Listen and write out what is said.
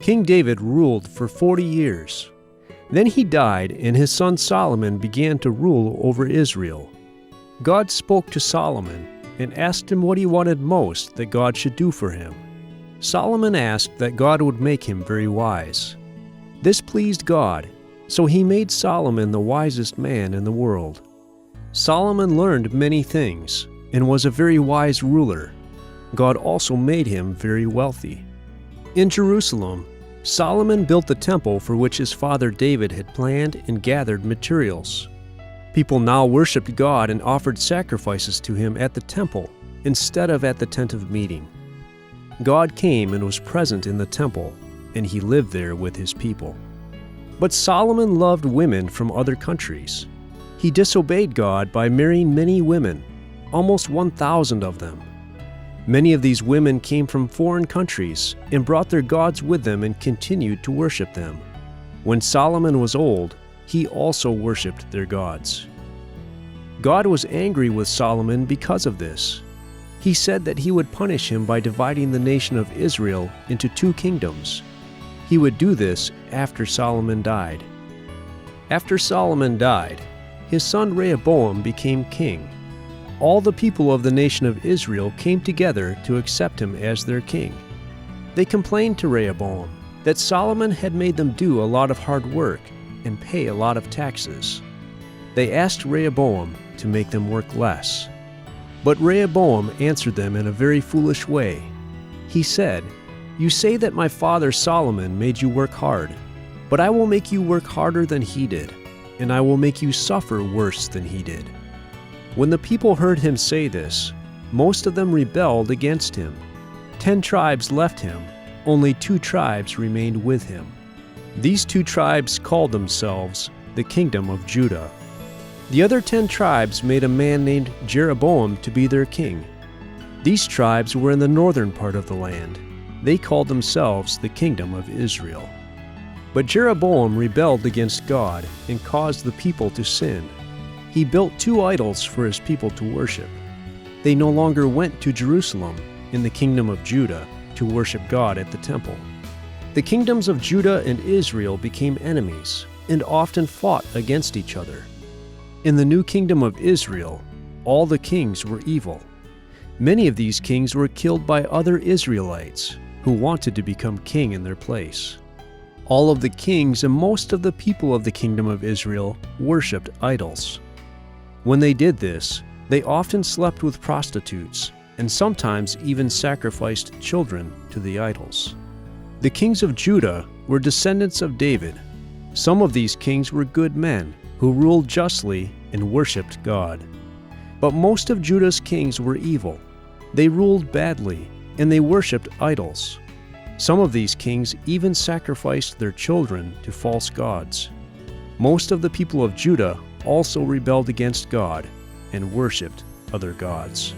King David ruled for 40 years. Then he died, and his son Solomon began to rule over Israel. God spoke to Solomon and asked him what he wanted most that God should do for him. Solomon asked that God would make him very wise. This pleased God, so he made Solomon the wisest man in the world. Solomon learned many things and was a very wise ruler. God also made him very wealthy. In Jerusalem, Solomon built the temple for which his father David had planned and gathered materials. People now worshiped God and offered sacrifices to him at the temple instead of at the tent of meeting. God came and was present in the temple, and he lived there with his people. But Solomon loved women from other countries. He disobeyed God by marrying many women, almost 1,000 of them. Many of these women came from foreign countries and brought their gods with them and continued to worship them. When Solomon was old, he also worshipped their gods. God was angry with Solomon because of this. He said that he would punish him by dividing the nation of Israel into 2 kingdoms. He would do this after Solomon died. After Solomon died, his son Rehoboam became king. All the people of the nation of Israel came together to accept him as their king. They complained to Rehoboam that Solomon had made them do a lot of hard work and pay a lot of taxes. They asked Rehoboam to make them work less. But Rehoboam answered them in a very foolish way. He said, "You say that my father Solomon made you work hard, but I will make you work harder than he did, and I will make you suffer worse than he did." When the people heard him say this, most of them rebelled against him. 10 tribes left him, only 2 tribes remained with him. These 2 tribes called themselves the Kingdom of Judah. The other 10 tribes made a man named Jeroboam to be their king. These tribes were in the northern part of the land. They called themselves the Kingdom of Israel. But Jeroboam rebelled against God and caused the people to sin. He built 2 idols for his people to worship. They no longer went to Jerusalem in the Kingdom of Judah to worship God at the temple. The kingdoms of Judah and Israel became enemies and often fought against each other. In the new kingdom of Israel, all the kings were evil. Many of these kings were killed by other Israelites who wanted to become king in their place. All of the kings and most of the people of the kingdom of Israel worshipped idols. When they did this, they often slept with prostitutes and sometimes even sacrificed children to the idols. The kings of Judah were descendants of David. Some of these kings were good men who ruled justly and worshipped God. But most of Judah's kings were evil. They ruled badly, and they worshipped idols. Some of these kings even sacrificed their children to false gods. Most of the people of Judah also rebelled against God and worshipped other gods.